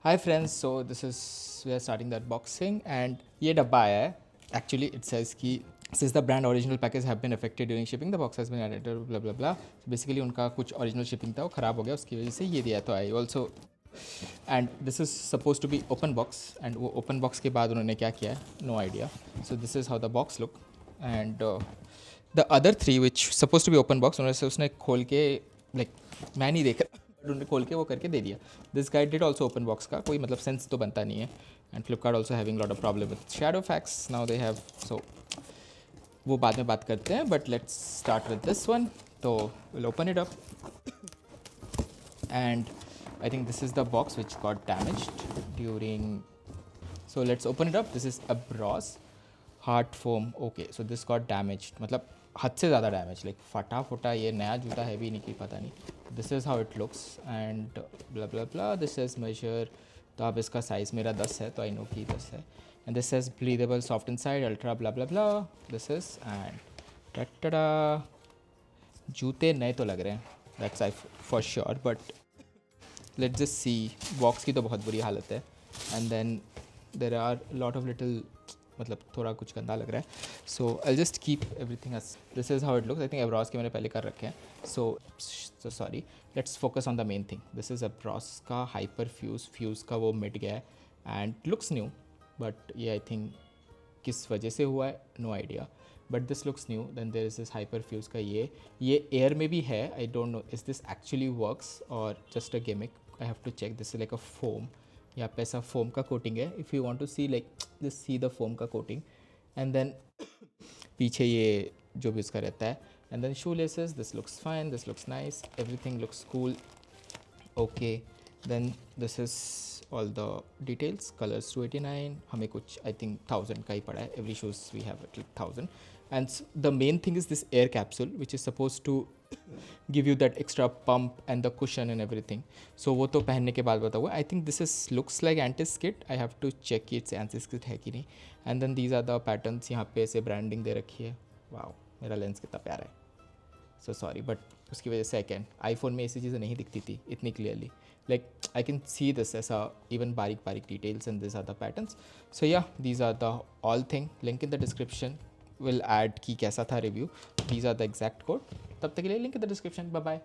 Hi friends, so this is we are starting the unboxing and ये डब्बा आया है. Actually it says कि since the brand original package have been affected during shipping, the box has been added blah blah blah. So basically उनका कुछ original shipping था वो ख़राब हो गया, उसकी वजह से ये दिया. तो I also and this is supposed to be open box and वो open box के बाद उन्होंने क्या किया है, no idea. So this is how the box look and the other three which supposed to be open box उन्होंने उसने खोल के like मैं नहीं देख रहा उन्होंने खोल के वो करके दे दिया. This guide did also open box का कोई मतलब सेंस तो बनता नहीं है. And Flipkart also having lot of problem with Shadowfax now they have. So वो बाद में बात करते हैं but let's start with this one. तो will open it up and I think this is the box which got damaged during. So let's open it up. This is Abros hard foam. Okay, so this got damaged. मतलब हद से ज़्यादा damage, like फटा फटा. ये नया जूता है भी नहीं कि पता नहीं. This is how it looks and bla blah blah. This is major. तो अब इसका साइज़ मेरा 10 है तो आई नो कि 10 है. And this is breathable soft inside ultra blah blah blah. This is and टटा. जूते नए तो लग रहे हैं, that's I for sure. But let's just see. Box की तो बहुत बुरी हालत है. And then there are lot of little, मतलब थोड़ा कुछ गंदा लग रहा है. So I just keep everything as this is how it looks. I think Abros के मैंने पहले कर रखे हैं. So sorry, let's focus on the main thing. This is Abros का हाइपर फ्यूज़ का वो मिट गया है एंड लुक्स न्यू. बट ये आई थिंक किस वजह से हुआ है, no idea. But this looks new. Then there is this hyper fuse का ये एयर में भी है. I don't know is this actually works और just a gimmick. I have to check. This is like a foam. यहाँ पे ऐसा foam का कोटिंग है. If you want to see like just see the foam का coating. And then पीछे ये जो भी उसका रहता है. And then shoe laces. This looks fine, this looks nice, everything looks cool. Okay, then this is all the details. Colours 289. हमें कुछ आई थिंक 1000 का ही पड़ा है. Every shoes we have at 1000. And the main thing is this air capsule which is suppose to give you that extra pump and the cushion and everything. So वो तो पहनने के बाद बताऊँ. I think this is looks like anti-skid. I have to check कि it's anti-skid है कि नहीं. And then these are the patterns. यहाँ पे ऐसे branding दे रखी है. वाओ, मेरा लेंस कितना प्यारा है. So sorry, but उसकी वजह से I can. iPhone में ऐसी चीज़ें नहीं दिखती थी इतनी clearly. Like I can see this ऐसा even बारीक बारीक details and these are the patterns. So yeah, these are the all thing. Link in the description. Will add कि कैसा था रिव्यू. These are the exact code. तब तक के लिए link in the description. Bye bye.